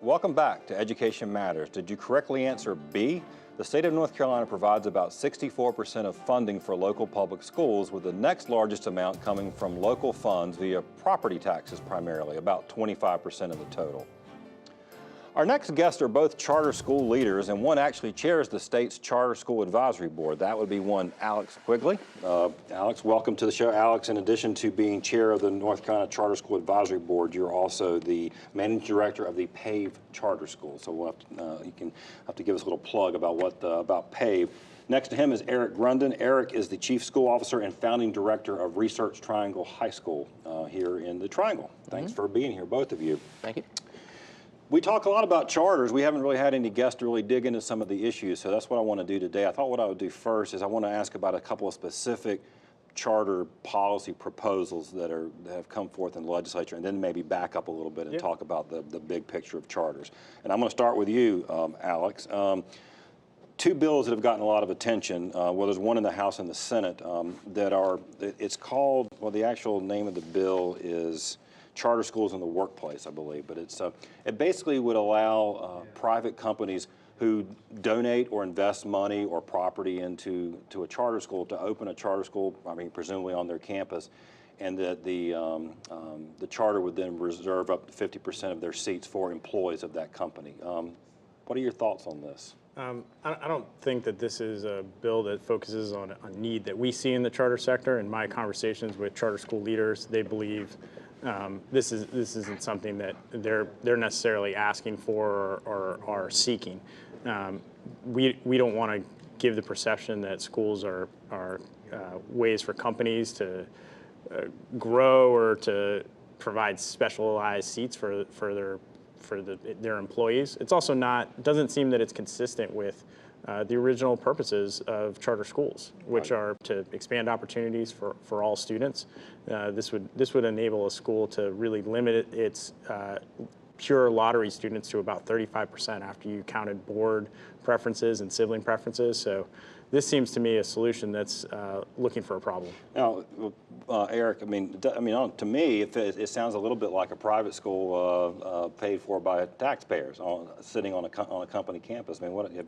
Welcome back to Education Matters. Did you correctly answer B? The state of North Carolina provides about 64% of funding for local public schools, with the next largest amount coming from local funds via property taxes primarily, about 25% of the total. Our next guests are both charter school leaders, and one actually chairs the state's Charter School Advisory Board. That would be one Alex Quigley. Alex, welcome to the show. Alex, in addition to being chair of the North Carolina Charter School Advisory Board, you're also the managing director of the PAVE Charter School. So we'll you can have to give us a little plug about about PAVE. Next to him is Eric Grunden. Eric is the chief school officer and founding director of Research Triangle High School here in the Triangle. Thanks for being here, both of you. Thank you. We talk a lot about charters. We haven't really had any guests to really dig into some of the issues, so that's what I want to do today. I thought what I would do first is I want to ask about a couple of specific charter policy proposals that have come forth in the legislature, and then maybe back up a little bit and talk about the big picture of charters. And I'm going to start with you, Alex. Two bills that have gotten a lot of attention. Well, there's one in the House and the Senate it's called, well, the actual name of the bill is Charter Schools in the Workplace, I believe, but it basically would allow private companies who donate or invest money or property into a charter school to open a charter school, I mean, presumably on their campus, and that the charter would then reserve up to 50% of their seats for employees of that company. What are your thoughts on this? I don't think that this is a bill that focuses on a need that we see in the charter sector. In my conversations with charter school leaders, they believe this isn't something that they're necessarily asking for or are seeking. We don't want to give the perception that schools are ways for companies to grow or to provide specialized seats for their employees. It's also doesn't seem that it's consistent with the original purposes of charter schools, which are to expand opportunities for all students. This would enable a school to really limit its pure lottery students to about 35% after you counted board preferences and sibling preferences. So this seems to me a solution that's looking for a problem. Now, Eric, I mean, to me, it sounds a little bit like a private school paid for by taxpayers sitting on a company campus. I mean, what have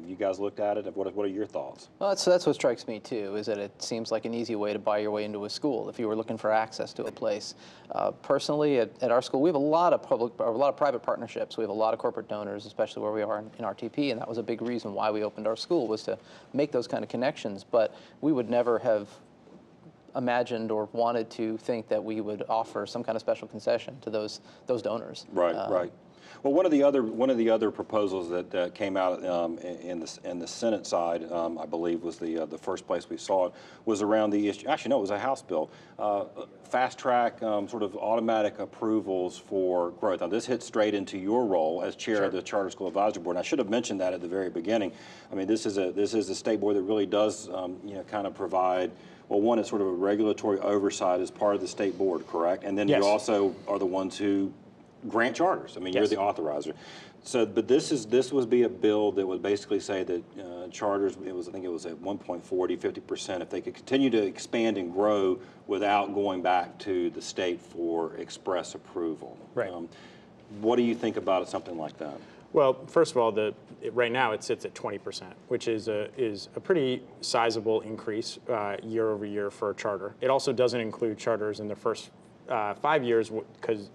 you guys looked at it? What are your thoughts? Well, that's what strikes me too, is that it seems like an easy way to buy your way into a school if you were looking for access to a place. Personally, at our school, we have a lot of private partnerships. We have a lot of corporate donors, especially where we are in RTP, and that was a big reason why we opened our school, was to make those kind of connections. But we would never have imagined or wanted to think that we would offer some kind of special concession to those donors. Right, right. Well, one of the other proposals that came out in the Senate side, I believe, was the first place we saw it, was around the issue. Actually, no, it was a House bill, fast track sort of automatic approvals for growth. Now, this hits straight into your role as chair of the Charter School Advisory Board. And I should have mentioned that at the very beginning. I mean, this is a state board that really does kind of provide. Well, one, it's sort of a regulatory oversight as part of the state board, correct? And then you also are the ones who grant charters. I mean, you're the authorizer. So, but this would be a bill that would basically say that charters, I think it was at 1.40, 50%, if they could continue to expand and grow without going back to the state for express approval. Right. What do you think about something like that? Well, first of all, right now it sits at 20%, which is a pretty sizable increase year over year for a charter. It also doesn't include charters in the first 5 years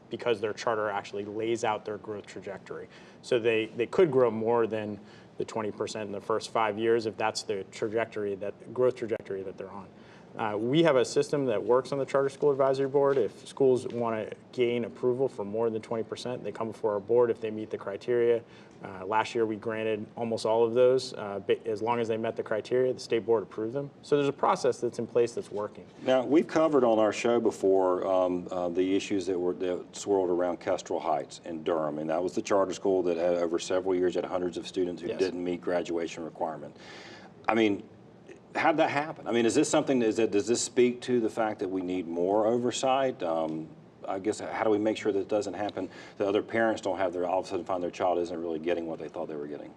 because their charter actually lays out their growth trajectory. So they could grow more than the 20% in the first 5 years if that's the growth trajectory that they're on. We have a system that works on the Charter School Advisory Board. If schools want to gain approval for more than 20%, they come before our board if they meet the criteria. Last year we granted almost all of those. As long as they met the criteria, the state board approved them. So there's a process that's in place that's working. Now, we've covered on our show before the issues that swirled around Kestrel Heights in Durham, and that was the charter school that had over several years had hundreds of students who didn't meet graduation requirement. I mean, how'd that happen? I mean, is this something, does this speak to the fact that we need more oversight? I guess, how do we make sure that it doesn't happen, that other parents don't have all of a sudden find their child isn't really getting what they thought they were getting?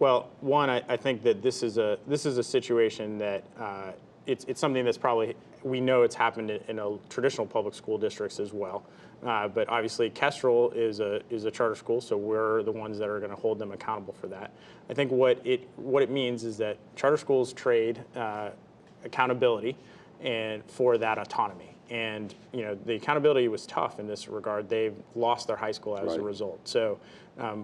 Well, one, I think that this is a situation that it's something that's probably we know it's happened in a traditional public school districts as well. But obviously, Kestrel is a charter school, so we're the ones that are going to hold them accountable for that. I think what it means is that charter schools trade accountability and for that autonomy. And the accountability was tough in this regard. They've lost their high school as a result. So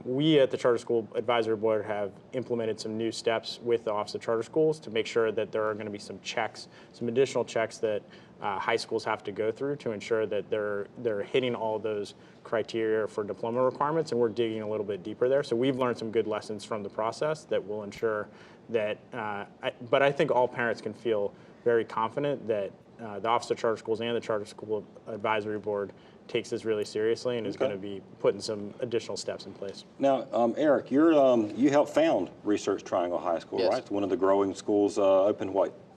we at the Charter School Advisory Board have implemented some new steps with the Office of Charter Schools to make sure that there are going to be some checks, some additional checks that high schools have to go through to ensure that they're hitting all those criteria for diploma requirements, and we're digging a little bit deeper there. So we've learned some good lessons from the process that will ensure that, but I think all parents can feel very confident that the Office of Charter Schools and the Charter School Advisory Board takes this really seriously and is going to be putting some additional steps in place. Now, Eric, you helped found Research Triangle High School, Yes. right? It's one of the growing schools, opened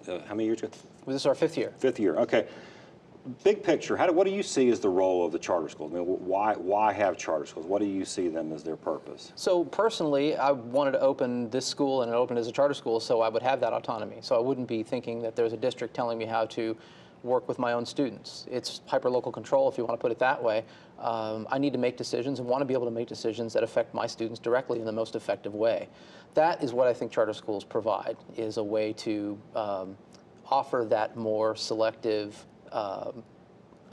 how many years ago? This is our 5th year. 5th year, okay. Big picture, what do you see as the role of the charter schools? I mean, why have charter schools? What do you see them as their purpose? So personally, I wanted to open this school, and it opened as a charter school, so I would have that autonomy. So I wouldn't be thinking that there's a district telling me how to work with my own students. It's hyper-local control, if you want to put it that way. I need to make decisions and want to be able to make decisions that affect my students directly in the most effective way. That is what I think charter schools provide, is a way to offer that more selective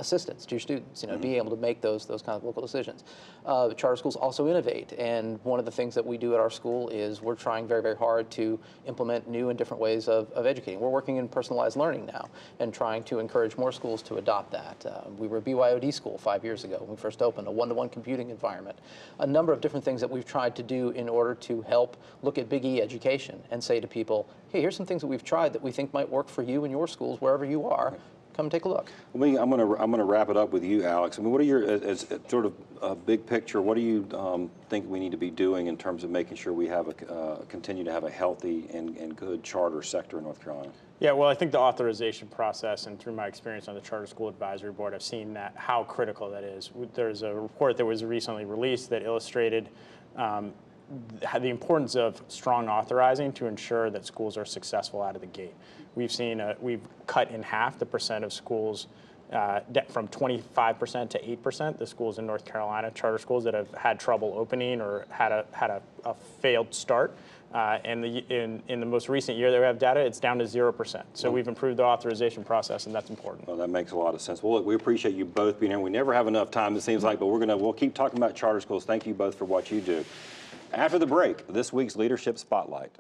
assistance to your students, being able to make those kind of local decisions. Charter schools also innovate, and one of the things that we do at our school is we're trying very, very hard to implement new and different ways of educating. We're working in personalized learning now and trying to encourage more schools to adopt that. We were a BYOD school 5 years ago when we first opened, a one-to-one computing environment. A number of different things that we've tried to do in order to help look at Big E education and say to people, hey, here's some things that we've tried that we think might work for you and your schools wherever you are. Come take a look. I'm going to wrap it up with you, Alex. I mean, what are your, as sort of a big picture, what do you think we need to be doing in terms of making sure we have continue to have a healthy and good charter sector in North Carolina? Yeah, well, I think the authorization process, and through my experience on the Charter School Advisory Board, I've seen that how critical that is. There's a report that was recently released that illustrated the importance of strong authorizing to ensure that schools are successful out of the gate. We've cut in half the percent of schools from 25% to 8%, the schools in North Carolina, charter schools that have had trouble opening or had a failed start. And in the most recent year that we have data, it's down to 0%. So we've improved the authorization process, and that's important. Well, that makes a lot of sense. Well, look, we appreciate you both being here. We never have enough time, it seems like, but we'll keep talking about charter schools. Thank you both for what you do. After the break, this week's Leadership Spotlight.